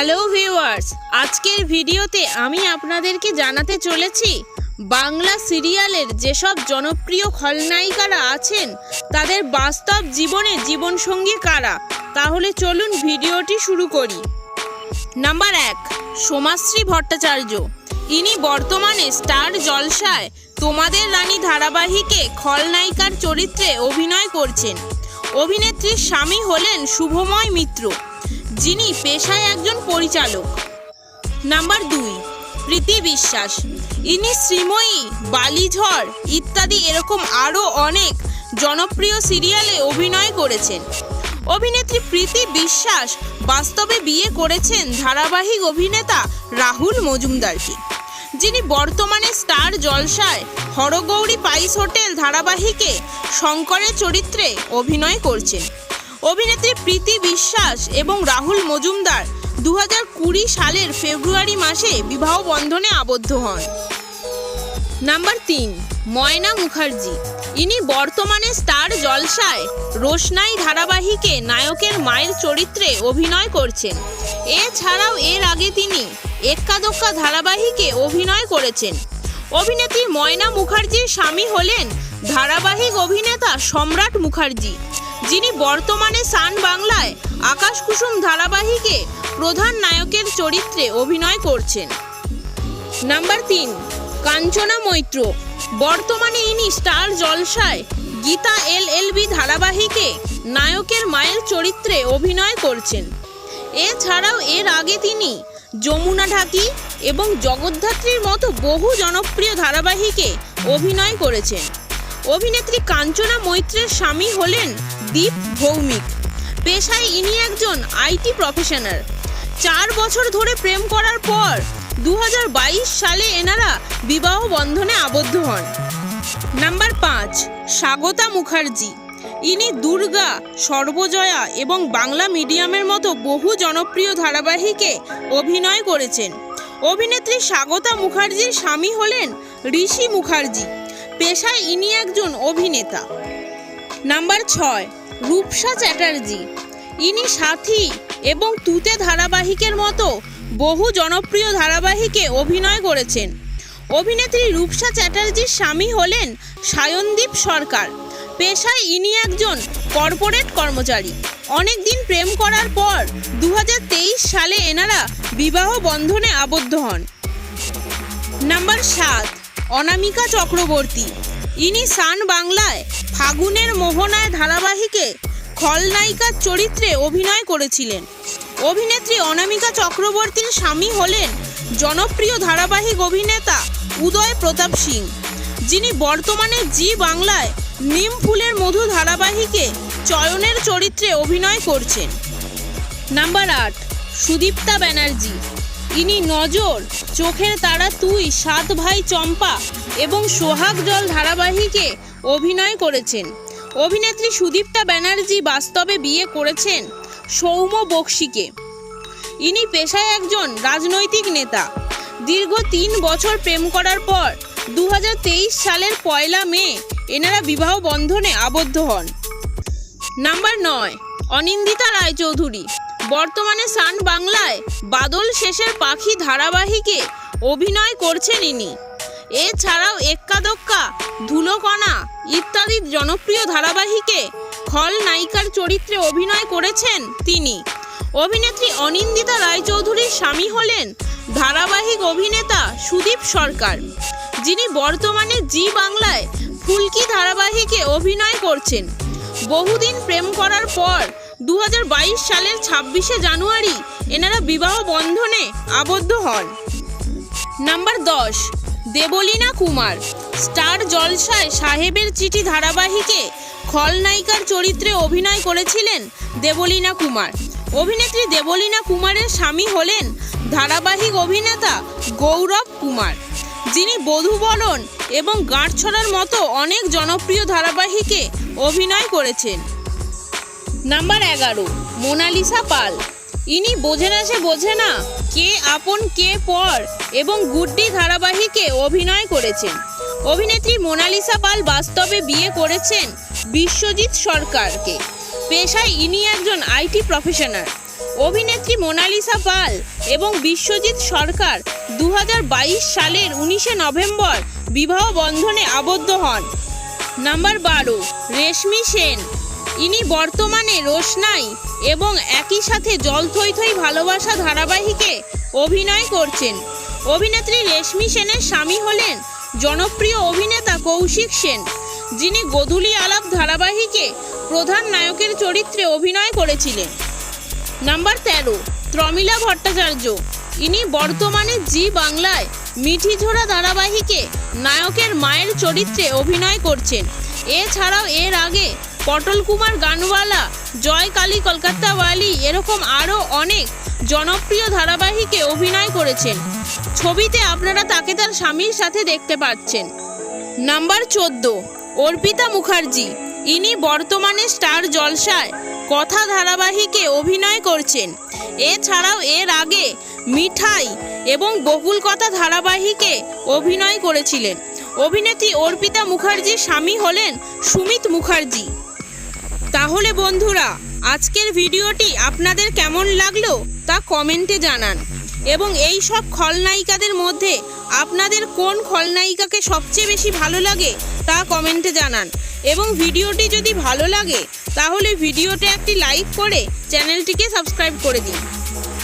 Hello viewers, আজকের ভিডিওতে আমি আপনাদেরকে জানাতে চলেছি বাংলা সিরিয়ালের যেসব জনপ্রিয় খলনায়িকারা আছেন তাদের বাস্তব জীবনে জীবনসঙ্গী কারা। তাহলে চলুন ভিডিওটি শুরু করি। নাম্বার 1, সোমাশ্রী ভট্টাচার্য। ইনি বর্তমানে স্টার জলসায় তোমাদের রানী ধারাবাহিকে খলনায়িকার চরিত্রে অভিনয় করছেন। অভিনেত্রীর স্বামী হলেন শুভময় মিত্র, যিনি পেশায় একজন পরিচালক। নাম্বার 2, প্রীতি বিশ্বাস। ইনি শ্রীময়ী, বালিঝড় ইত্যাদি এরকম আরও অনেক জনপ্রিয় সিরিয়ালে অভিনয় করেছেন। অভিনেত্রী প্রীতি বিশ্বাস বাস্তবে বিয়ে করেছেন ধারাবাহিক অভিনেতা রাহুল মজুমদারকে, যিনি বর্তমানে স্টার জলসায় হরগৌরী পাইস হোটেল ধারাবাহিকে শঙ্করের চরিত্রে অভিনয় করছেন। অভিনেত্রী প্রীতি বিশ্বাস এবং রাহুল মজুমদার 2020 সালের ফেব্রুয়ারি মাসে বিবাহ বন্ধনে আবদ্ধ হন। নাম্বার 3, ময়না মুখার্জি। ইনি বর্তমানে স্টার জলসায় রোশনাই ধারাবাহিকে নায়কের মায়ের চরিত্রে অভিনয় করছেন। এছাড়াও এর আগে তিনি এক্কা দোক্কা ধারাবাহিকে অভিনয় করেছেন। অভিনেত্রী ময়না মুখার্জির স্বামী হলেন ধারাবাহিক অভিনেতা সম্রাট মুখার্জি, যিনি বর্তমানে সান বাংলায় আকাশ কুসুম ধারাবাহিকে প্রধান নায়কের চরিত্রে অভিনয় করছেন। নাম্বার 3, কাঞ্চনা মৈত্র। বর্তমানে ইনি স্টার জলসায় গীতা LLB ধারাবাহিকে নায়কের মায়ের চরিত্রে অভিনয় করছেন। এছাড়াও এর আগে তিনি যমুনা ঢাকি এবং জগদ্ধাত্রীর মতো বহু জনপ্রিয় ধারাবাহিকে অভিনয় করেছেন। অভিনেত্রী কাঞ্চনা মৈত্রের স্বামী হলেন দীপ ভৌমিক। পেশায় ইনি একজন IT প্রফেশনাল। 4 বছর ধরে প্রেম করার পর 2022 সালে এনারা বিবাহ বন্ধনে আবদ্ধ হন। নাম্বার 5, স্বাগতা মুখার্জি। ইনি দুর্গা, সর্বজয়া এবং বাংলা মিডিয়ামের মতো বহু জনপ্রিয় ধারাবাহিকে অভিনয় করেছেন। অভিনেত্রী স্বাগতা মুখার্জির স্বামী হলেন ঋষি মুখার্জি। পেশায় ইনি একজন অভিনেতা। নাম্বার 6, রূপসা চ্যাটার্জি। ইনি সাথী এবং তুতে ধারাবাহিকের মতো বহু জনপ্রিয় ধারাবাহিকে অভিনয় করেছেন। অভিনেত্রী রূপসা চ্যাটার্জির স্বামী হলেন সায়নদীপ সরকার। পেশায় ইনি একজন কর্পোরেট কর্মচারী। অনেক দিন প্রেম করার পর 2023 সালে এনারা বিবাহ বন্ধনে আবদ্ধ হন। নাম্বার 7, অনামিকা চক্রবর্তী। ইনি সান বাংলায় ফাগুনের মোহনায় ধারাবাহিকে খলনায়িকার চরিত্রে অভিনয় করেছিলেন। অভিনেত্রী অনামিকা চক্রবর্তীর স্বামী হলেন জনপ্রিয় ধারাবাহিক অভিনেতা উদয় প্রতাপ সিং, যিনি বর্তমানে জি বাংলায় নিম ফুলের মধু ধারাবাহিকে চয়নের চরিত্রে অভিনয় করছেন। নাম্বার 8, সুদীপ্তা ব্যানার্জি। ইনি নজর, চোখের তারা তুই, 7 ভাই চম্পা এবং সোহাগ জল ধারাবাহিকে অভিনয় করেছেন। অভিনেত্রী সুদীপ্তা ব্যানার্জি বাস্তবে বিয়ে করেছেন সৌম্য বক্সিকে। ইনি পেশায় একজন রাজনৈতিক নেতা। দীর্ঘ 3 বছর প্রেম করার পর 2023 সালের 1 মে এনারা বিবাহ বন্ধনে আবদ্ধ হন। নাম্বার 9, অনিন্দিতা রায়চৌধুরী। বর্তমানে সান বাংলায় বাদল শেষের পাখি ধারাবাহিকে অভিনয় করছেন ইনি। এছাড়াও এক্কা দোক্কা, ধুলোকণা ইত্যাদি জনপ্রিয় ধারাবাহিকে খলনায়িকার চরিত্রে অভিনয় করেছেন তিনি। অভিনেত্রী অনিন্দিতা রায়চৌধুরীর স্বামী হলেন ধারাবাহিক অভিনেতা সুদীপ সরকার, যিনি বর্তমানে জি বাংলায় ফুলকি ধারাবাহিকে অভিনয় করছেন। বহুদিন প্রেম করার পর 2022 সালের 26শে জানুয়ারি এনারা বিবাহ বন্ধনে আবদ্ধ হন। নাম্বার 10, দেবলীনা কুমার। স্টার জলসায় সাহেবের চিঠি ধারাবাহিকে খলনায়িকার চরিত্রে অভিনয় করেছিলেন দেবলীনা কুমার। অভিনেত্রী দেবলীনা কুমারের স্বামী হলেন ধারাবাহিক অভিনেতা গৌরব কুমার, যিনি বধূবরণ এবং গাঁটছড়ার মতো অনেক জনপ্রিয় ধারাবাহিকে অভিনয় করেছেন। নাম্বার 11, মোনালিসা পাল। ইনি বোঝে না সে বোঝে না, কে আপন কে পর এবং গুড্ডি ধারাবাহিকে অভিনয় করেছেন। অভিনেত্রী মোনালিসা পাল বাস্তবে বিয়ে করেছেন বিশ্বজিৎ সরকারকে। পেশায় ইনি একজন IT প্রফেশনাল। অভিনেত্রী মোনালিসা পাল এবং বিশ্বজিৎ সরকার 2022 সালের 19শে নভেম্বর বিবাহ বন্ধনে আবদ্ধ হন। নাম্বার 12, রেশমি সেন। ইনি বর্তমানে রোশনাই এবং একই সাথে জল থই থই ভালোবাসা ধারাবাহিকে অভিনয় করছেন। অভিনেত্রী রেশমি সেনের স্বামী হলেন জনপ্রিয় অভিনেতা কৌশিক সেন, যিনি গোধূলি আলাপ ধারাবাহিকে প্রধান নায়কের চরিত্রে অভিনয় করেছিলেন। নাম্বার 13, প্রমীলা ভট্টাচার্য। ইনি বর্তমানে জি বাংলায় মিঠি ঝোড়া ধারাবাহিকে নায়কের মায়ের চরিত্রে অভিনয় করছেন। এছাড়াও এর আগে পটল কুমার গানওয়ালা, জয় কালী কলকাতাওয়ালি এরকম আরও অনেক জনপ্রিয় ধারাবাহিকে অভিনয় করেছেন। ছবিতে আপনারা তাকে তার স্বামীর সাথে দেখতে পাচ্ছেন। নাম্বার 14, অর্পিতা মুখার্জি। ইনি বর্তমানে স্টার জলসায় কথা ধারাবাহিকে অভিনয় করছেন। এছাড়াও এর আগে মিঠাই এবং বকুল কথা ধারাবাহিকে অভিনয় করেছিলেন। অভিনেত্রী অর্পিতা মুখার্জির স্বামী হলেন সুমিত মুখার্জি। তাহলে বন্ধুরা, আজকের ভিডিওটি আপনাদের কেমন লাগলো তা কমেন্টে জানান এবং এই সব খলনায়িকাদের মধ্যে আপনাদের কোন খলনায়িকাকে সবচেয়ে বেশি ভালো লাগে তা কমেন্টে জানান এবং ভিডিওটি যদি ভালো লাগে তাহলে ভিডিওতে একটি লাইক করে চ্যানেলটিকে সাবস্ক্রাইব করে দিন।